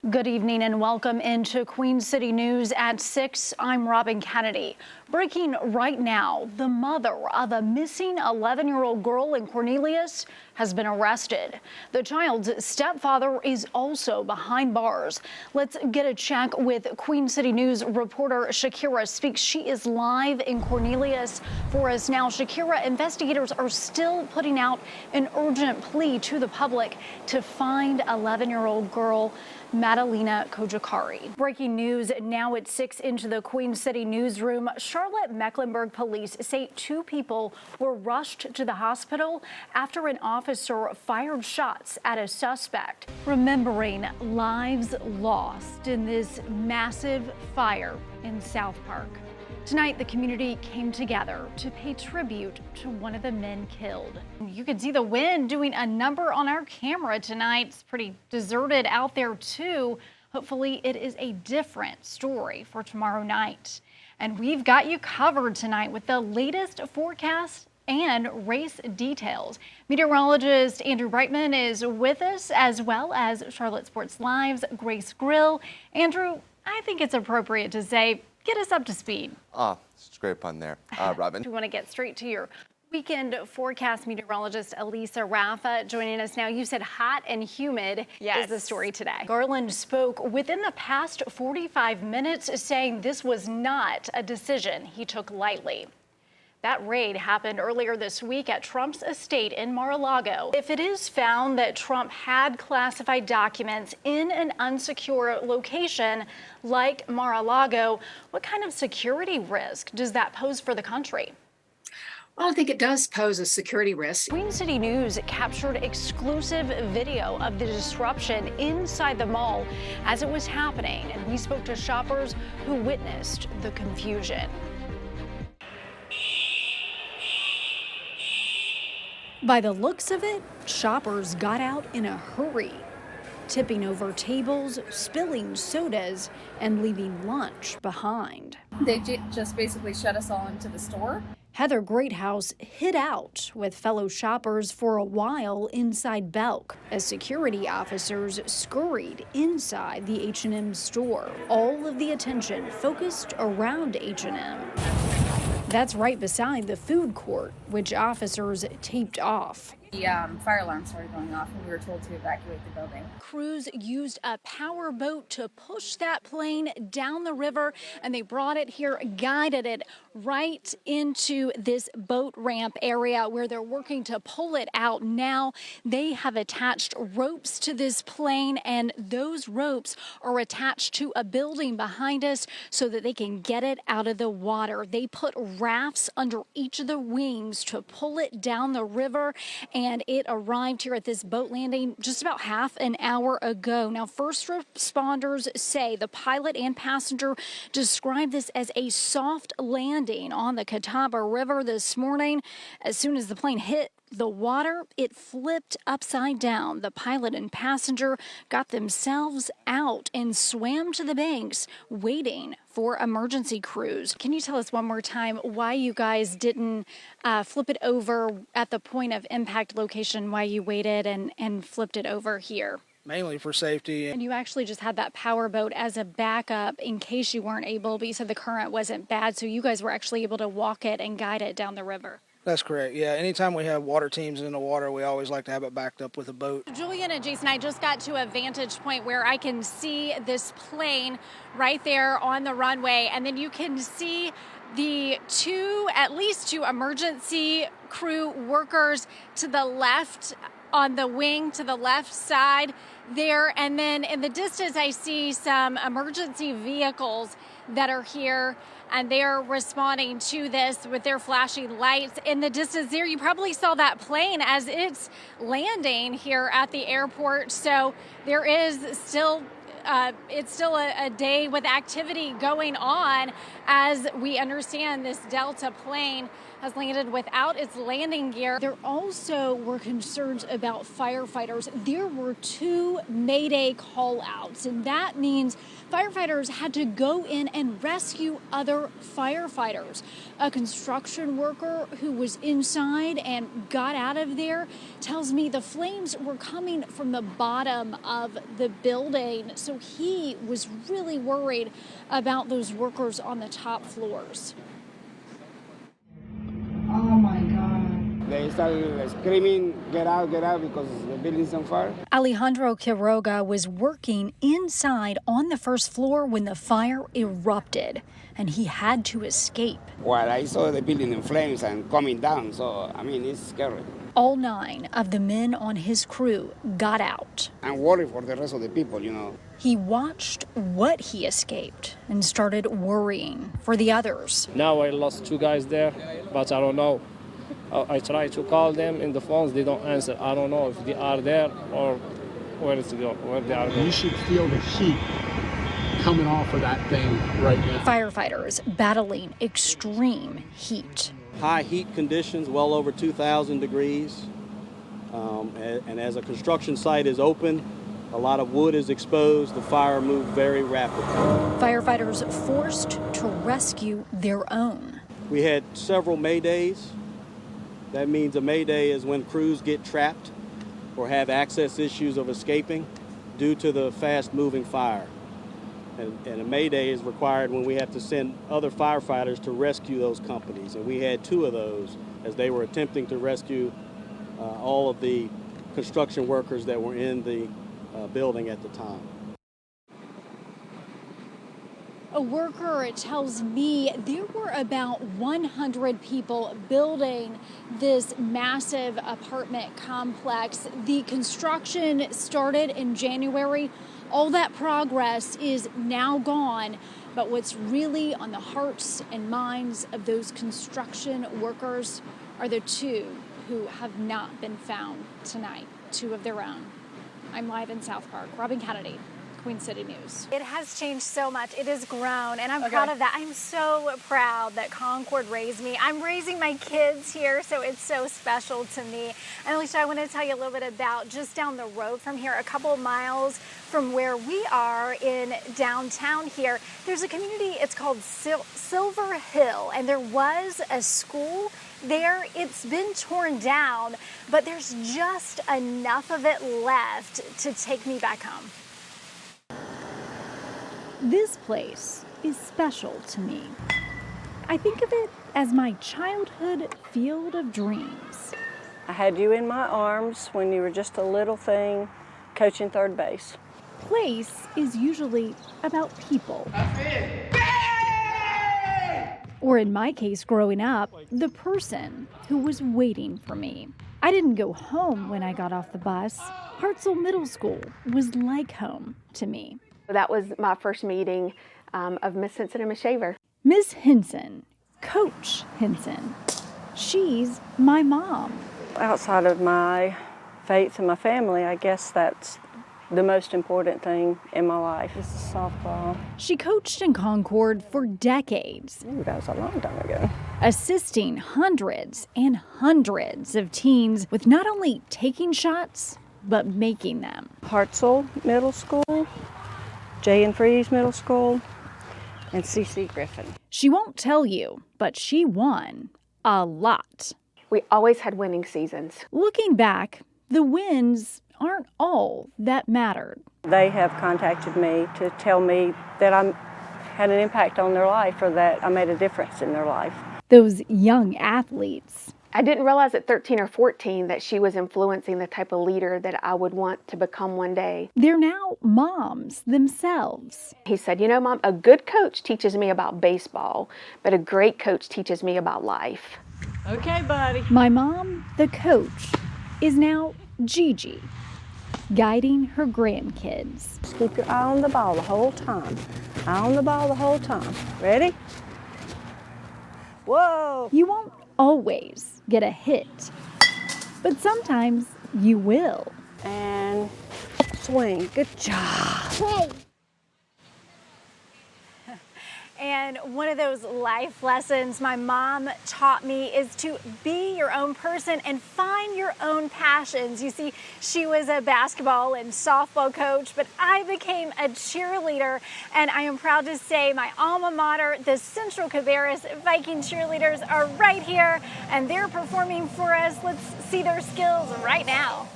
Good evening and welcome into Queen City News at 6. I'm Robin Kanady. Breaking right now, the mother of a missing 11-year-old girl in Cornelius has been arrested. The child's stepfather is also behind bars. Let's get a check with Queen City News reporter Shakira Speaks. She is live in Cornelius for us now. Shakira, investigators are still putting out an urgent plea to the public to find 11-year-old girl Madalena Kojakari. Breaking news now at 6 into the Queen City newsroom. Charlotte Mecklenburg police say 2 people were rushed to the hospital after an officer fired shots at a suspect. Remembering lives lost in this massive fire in South Park. Tonight, the community came together to pay tribute to one of the men killed. You can see the wind doing a number on our camera tonight. It's pretty deserted out there, too. Hopefully, it is a different story for tomorrow night. And we've got you covered tonight with the latest forecast and race details. Meteorologist Andrew Brightman is with us, as well as Charlotte Sports Live's Grace Grill. Andrew, I think it's appropriate to say, get us up to speed. Oh, it's a great pun there, Robin. We want to get straight to your weekend forecast. Meteorologist Elisa Raffa joining us now. You said hot and humid is the story today. Garland spoke within the past 45 minutes, saying this was not a decision he took lightly. That raid happened earlier this week at Trump's estate in Mar-a-Lago. If it is found that Trump had classified documents in an unsecure location like Mar-a-Lago, what kind of security risk does that pose for the country? Well, I think it does pose a security risk. Queen City News captured exclusive video of the disruption inside the mall as it was happening, and we spoke to shoppers who witnessed the confusion. By the looks of it, shoppers got out in a hurry, tipping over tables, spilling sodas, and leaving lunch behind. They just basically shut us all into the store. Heather Greathouse hid out with fellow shoppers for a while inside Belk as security officers scurried inside the H&M store. All of the attention focused around H&M. That's right beside the food court, which officers taped off. The fire alarm started going off and we were told to evacuate the building. Crews used a power boat to push that plane down the river, and they brought it here, guided it right into this boat ramp area where they're working to pull it out. Now they have attached ropes to this plane, and those ropes are attached to a building behind us so that they can get it out of the water. They put rafts under each of the wings to pull it down the river, and it arrived here at this boat landing just about half an hour ago. Now, first responders say the pilot and passenger described this as a soft landing on the Catawba River this morning. As soon as the plane hit the water, it flipped upside down. The pilot and passenger got themselves out and swam to the banks, waiting for emergency crews. Can you tell us one more time why you guys didn't flip it over at the point of impact location, why you waited and flipped it over here? Mainly for safety. And you actually just had that power boat as a backup in case you weren't able, but you said the current wasn't bad, so you guys were actually able to walk it and guide it down the river. That's correct. Yeah, anytime we have water teams in the water, we always like to have it backed up with a boat. Julian and Jason, I just got to a vantage point where I can see this plane right there on the runway, and then you can see the at least two emergency crew workers to the left on the wing to the left side there. And then in the distance, I see some emergency vehicles that are here, and they're responding to this with their flashing lights. In the distance there, you probably saw that plane as it's landing here at the airport. So there is still it's still a day with activity going on as we understand this Delta plane has landed without its landing gear. There also were concerns about firefighters. There were 2 Mayday call-outs, and that means firefighters had to go in and rescue other firefighters. A construction worker who was inside and got out of there tells me the flames were coming from the bottom of the building, so he was really worried about those workers on the top floors. Oh my God. They started screaming, get out, because the building's on fire. Alejandro Quiroga was working inside on the first floor when the fire erupted, and he had to escape. Well, I saw the building in flames and coming down, so, it's scary. All 9 of the men on his crew got out. I'm worried for the rest of the people, He watched what he escaped and started worrying for the others. Now I lost 2 guys there, but I don't know. I try to call them in the phones, they don't answer. I don't know if they are there or where they are going. You should feel the heat coming off of that thing right now. Firefighters battling extreme heat. High heat conditions, well over 2,000 degrees. And as a construction site is open, a lot of wood is exposed. The fire moved very rapidly. Firefighters forced to rescue their own. We had several Maydays. That means a Mayday is when crews get trapped or have access issues of escaping due to the fast-moving fire. And a Mayday is required when we have to send other firefighters to rescue those companies. And we had 2 of those as they were attempting to rescue all of the construction workers that were in the building at the time. A worker tells me there were about 100 people building this massive apartment complex. The construction started in January. All that progress is now gone, but what's really on the hearts and minds of those construction workers are the 2 who have not been found tonight, 2 of their own. I'm live in South Park. Robin Kanady, Queen City News. It has changed so much. It has grown, and I'm proud of that. I'm so proud that Concord raised me. I'm raising my kids here, so it's so special to me. And Alicia, I want to tell you a little bit about just down the road from here, a couple of miles from where we are in downtown here. There's a community, it's called Silver Hill, and there was a school there. It's been torn down, but there's just enough of it left to take me back home. This place is special to me. I think of it as my childhood field of dreams. I had you in my arms when you were just a little thing coaching third base. Place is usually about people. Or in my case, growing up, the person who was waiting for me. I didn't go home when I got off the bus. Hartselle Middle School was like home to me. That was my first meeting of Miss Henson and Miss Shaver. Miss Henson, Coach Henson, she's my mom. Outside of my faith and my family, I guess that's the most important thing in my life is softball. She coached in Concord for decades. Ooh, that was a long time ago. Assisting hundreds and hundreds of teens with not only taking shots, but making them. Hartselle Middle School, J. and Freeze Middle School, and C.C. Griffin. She won't tell you, but she won a lot. We always had winning seasons. Looking back, the wins aren't all that mattered. They have contacted me to tell me that I had an impact on their life or that I made a difference in their life. Those young athletes. I didn't realize at 13 or 14 that she was influencing the type of leader that I would want to become one day. They're now moms themselves. He said, Mom, a good coach teaches me about baseball, but a great coach teaches me about life. Okay, buddy. My mom, the coach, is now Gigi, guiding her grandkids. Just keep your eye on the ball the whole time. Eye on the ball the whole time. Ready? Whoa! You won't always get a hit, but sometimes you will. And swing. Good job. and one of those life lessons my mom taught me is to be your own person and find your own passions. You see, she was a basketball and softball coach, but I became a cheerleader, and I am proud to say my alma mater, the Central Cabarrus Viking cheerleaders, are right here, and they're performing for us. Let's see their skills right now.